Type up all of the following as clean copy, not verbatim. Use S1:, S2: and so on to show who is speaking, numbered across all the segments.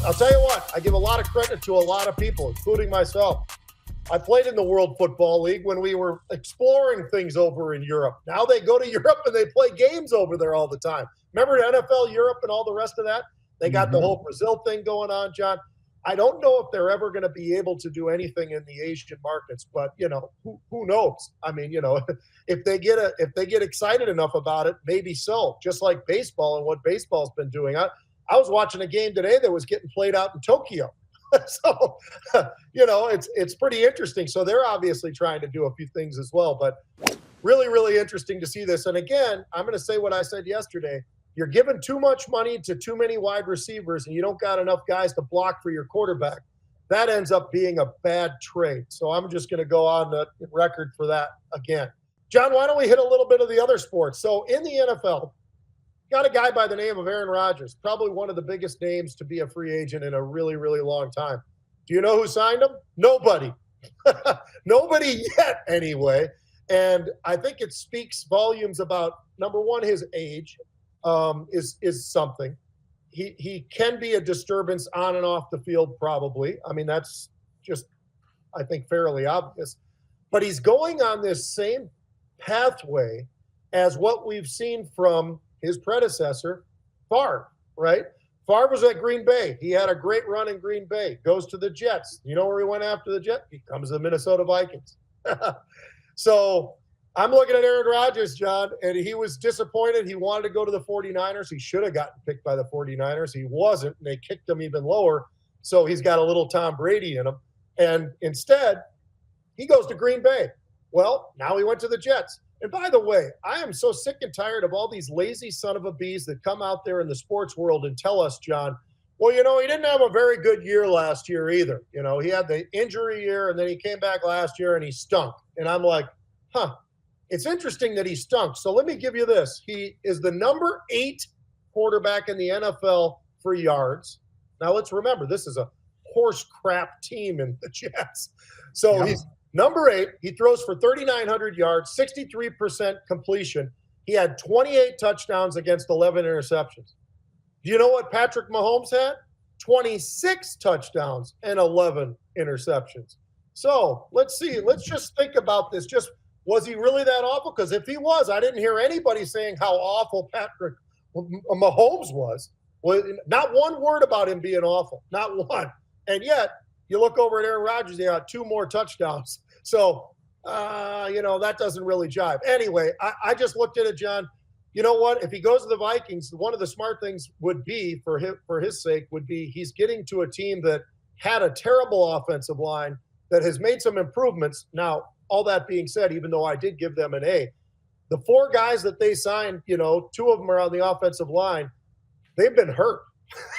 S1: I'll tell you what, I give a lot of credit to a lot of people, including myself. I played in the World Football League when we were exploring things over in Europe. Now they go to Europe and they play games over there all the time. Remember NFL Europe and all the rest of that? They got the whole Brazil thing going on, John. I don't know if they're ever going to be able to do anything in the Asian markets, but who knows? I mean, if they get excited enough about it, maybe so. Just like baseball and what baseball's been doing. I was watching a game today that was getting played out in Tokyo. So, it's pretty interesting. So they're obviously trying to do a few things as well, but really, really interesting to see this. And again, I'm going to say what I said yesterday. You're giving too much money to too many wide receivers and you don't got enough guys to block for your quarterback. That ends up being a bad trade. So I'm just going to go on the record for that again. John, why don't we hit a little bit of the other sports? So in the NFL, got a guy by the name of Aaron Rodgers, probably one of the biggest names to be a free agent in a really, really long time. Do you know who signed him? Nobody. Nobody yet, anyway. And I think it speaks volumes about, number one, his age is something. He can be a disturbance on and off the field, probably. I mean, that's just, I think, fairly obvious. But he's going on this same pathway as what we've seen from his predecessor, Favre, right? Favre was at Green Bay. He had a great run in Green Bay, goes to the Jets. You know where he went after the Jets? He comes to the Minnesota Vikings. So I'm looking at Aaron Rodgers, John, and he was disappointed. He wanted to go to the 49ers. He should have gotten picked by the 49ers. He wasn't, and they kicked him even lower. So he's got a little Tom Brady in him. And instead, he goes to Green Bay. Well, now he went to the Jets. And by the way, I am so sick and tired of all these lazy son of a bees that come out there in the sports world and tell us, John, well, he didn't have a very good year last year either. He had the injury year, and then he came back last year, and he stunk. And I'm like, it's interesting that he stunk. So let me give you this. He is the number 8 quarterback in the NFL for yards. Now, let's remember, this is a horse crap team in the Jets. So he's number 8. He throws for 3,900 yards, 63% completion. He had 28 touchdowns against 11 interceptions. Do you know what Patrick Mahomes had? 26 touchdowns and 11 interceptions. So let's see. Let's just think about this. Was he really that awful? Because if he was, I didn't hear anybody saying how awful Patrick Mahomes was. Not one word about him being awful. Not one. And yet, you look over at Aaron Rodgers, he got 2 more touchdowns. So, that doesn't really jive. Anyway, I just looked at it, John. You know what? If he goes to the Vikings, one of the smart things would be, for his sake, would be he's getting to a team that had a terrible offensive line that has made some improvements. Now, all that being said, even though I did give them an A, the 4 guys that they signed, 2 of them are on the offensive line. They've been hurt.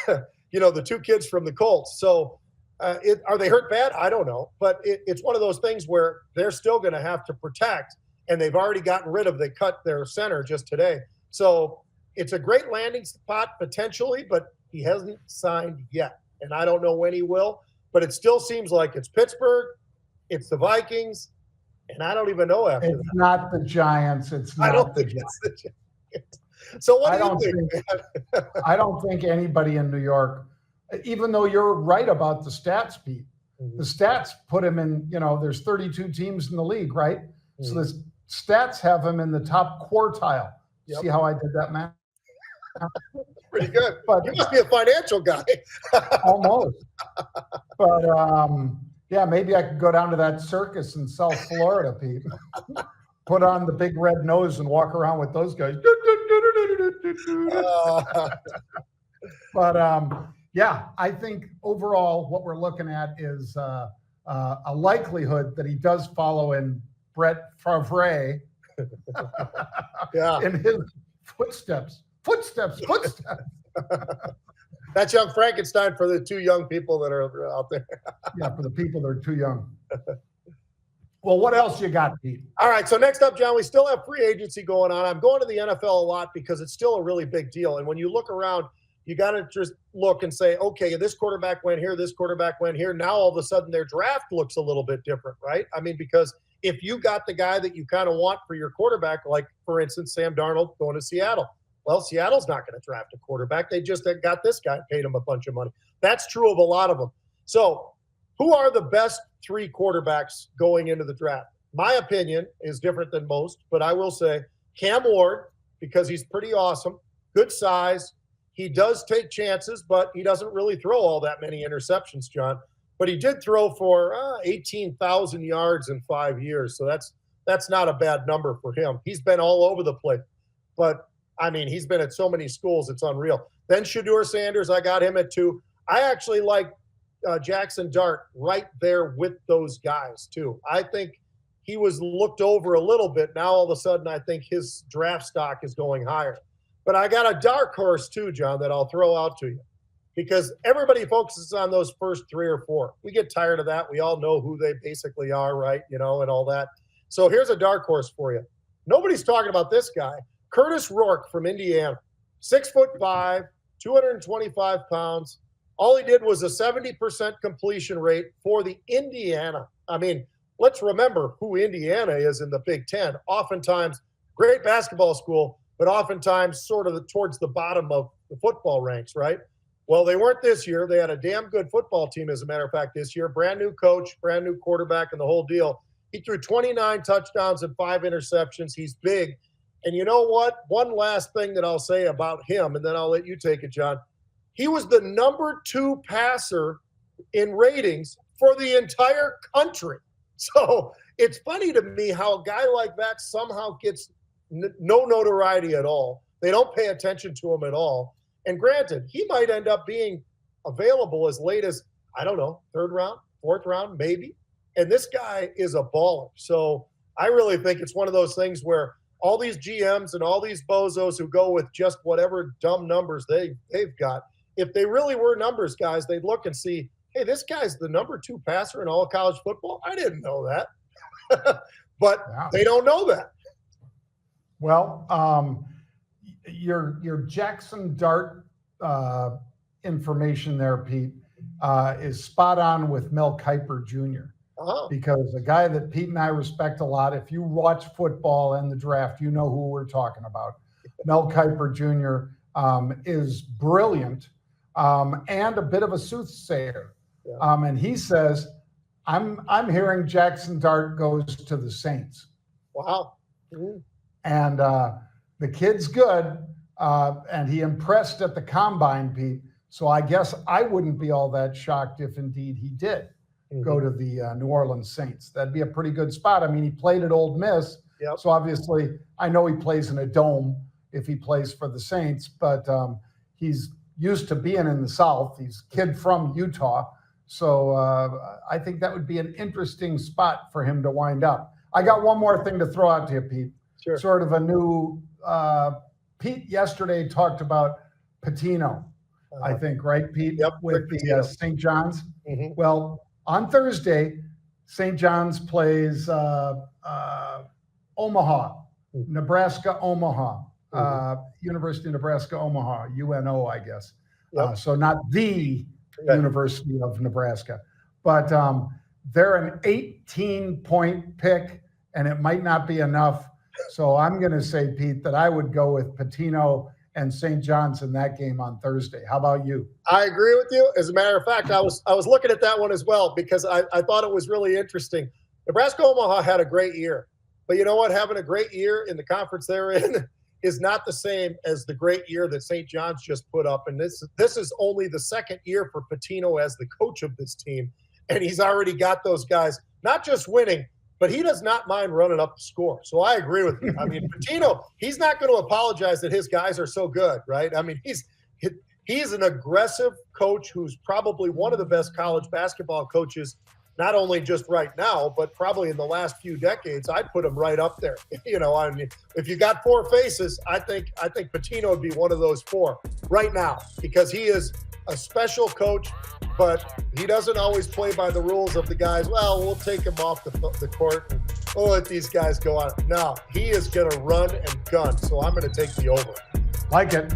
S1: The 2 kids from the Colts. So are they hurt bad? I don't know. But it's one of those things where they're still going to have to protect, and they've already gotten rid of, they cut their center just today. So it's a great landing spot potentially, but he hasn't signed yet. And I don't know when he will. But it still seems like it's Pittsburgh, it's the Vikings, and I don't even know after that.
S2: It's not the Giants. It's not
S1: I don't think it's the Giants. So what do you think?
S2: I don't think anybody in New York, even though you're right about the stats, Pete, the stats put him in, there's 32 teams in the league, right? So the stats have him in the top quartile. Yep. See how I did that, man?
S1: Pretty good. But you must be a financial guy.
S2: Almost. But yeah, maybe I could go down to that circus in South Florida, Pete. Put on the big red nose and walk around with those guys. But yeah, I think overall what we're looking at is a likelihood that he does follow in Brett Favre in his footsteps.
S1: That's Young Frankenstein for the 2 young people that are out there.
S2: Yeah, for the people that are too young. Well, what else you got, Pete?
S1: All right, so next up, John, we still have free agency going on. I'm going to the NFL a lot because it's still a really big deal. And when you look around, you got to just look and say, okay, this quarterback went here, this quarterback went here. Now all of a sudden their draft looks a little bit different, right? I mean, because if you got the guy that you kind of want for your quarterback, like, for instance, Sam Darnold going to Seattle, Well, Seattle's not going to draft a quarterback. They just got this guy, paid him a bunch of money. That's true of a lot of them. So who are the best 3 quarterbacks going into the draft? My opinion is different than most, but I will say Cam Ward, because he's pretty awesome, good size. He does take chances, but he doesn't really throw all that many interceptions, John. But he did throw for 18,000 yards in 5 years. So that's not a bad number for him. He's been all over the place. But, I mean, he's been at so many schools, it's unreal. Then Shedeur Sanders, I got him at 2. I actually like Jackson Dart right there with those guys, too. I think he was looked over a little bit. Now, all of a sudden, I think his draft stock is going higher. But I got a dark horse, too, John, that I'll throw out to you. Because everybody focuses on those first 3 or 4. We get tired of that. We all know who they basically are, right? You know, and all that. So here's a dark horse for you. Nobody's talking about this guy. Curtis Rourke from Indiana. 6'5", 225 pounds. All he did was a 70% completion rate for the Indiana. I mean, let's remember who Indiana is in the Big Ten. Oftentimes, great basketball school, but oftentimes sort of towards the bottom of the football ranks, right? Well, they weren't this year. They had a damn good football team, as a matter of fact, this year. Brand new coach, brand new quarterback, and the whole deal. He threw 29 touchdowns and 5 interceptions. He's big. And you know what? One last thing that I'll say about him, and then I'll let you take it, John. He was the number 2 passer in ratings for the entire country. So it's funny to me how a guy like that somehow gets no notoriety at all. They don't pay attention to him at all. And granted, he might end up being available as late as, I don't know, 3rd round, 4th round, maybe. And this guy is a baller. So I really think it's one of those things where all these GMs and all these bozos who go with just whatever dumb numbers they've got, if they really were numbers guys, they'd look and see, hey, this guy's the number 2 passer in all of college football. I didn't know that. But wow. They don't know that.
S2: Well, your Jackson Dart information there, Pete, is spot on with Mel Kiper Jr. Because a guy that Pete and I respect a lot, if you watch football and the draft, you know who we're talking about. Mel Kiper Jr. Is brilliant and a bit of a soothsayer. Yeah. And he says, I'm hearing Jackson Dart goes to the Saints.
S1: Wow. Mm-hmm.
S2: And the kid's good, and he impressed at the combine, Pete. So I guess I wouldn't be all that shocked if indeed he did go to the New Orleans Saints. That'd be a pretty good spot. I mean, he played at Ole Miss, so obviously I know he plays in a dome if he plays for the Saints, but he's used to being in the South. He's a kid from Utah. So I think that would be an interesting spot for him to wind up. I got one more thing to throw out to you, Pete.
S1: Sure.
S2: Sort of a new Pete yesterday talked about Pitino, I think, right, Pete?
S1: Yep,
S2: with the St. John's.
S1: Mm-hmm.
S2: Well, on Thursday, St. John's plays Omaha, Nebraska, Omaha, University of Nebraska, Omaha, UNO, I guess.
S1: Yep.
S2: So not the University of Nebraska, but they're an 18-point pick, and it might not be enough. So I'm going to say, Pete, that I would go with Pitino and St. John's in that game on Thursday. How about you?
S1: I agree with you. As a matter of fact, I was looking at that one as well because I thought it was really interesting. Nebraska Omaha had a great year. But you know what? Having a great year in the conference they're in is not the same as the great year that St. John's just put up. And this is only the 2nd year for Pitino as the coach of this team. And he's already got those guys not just winning, but he does not mind running up the score. So I agree with you. I mean, Pitino, he's not going to apologize that his guys are so good, right? I mean, he's an aggressive coach who's probably one of the best college basketball coaches, not only just right now, but probably in the last few decades. I'd put him right up there. You know, I mean, if you got 4 faces, I think Pitino would be one of those 4 right now because he is a special coach, but he doesn't always play by the rules of the guys. Well, we'll take him off the court and we'll let these guys go on. No, he is going to run and gun. So I'm going to take the over.
S2: Like it.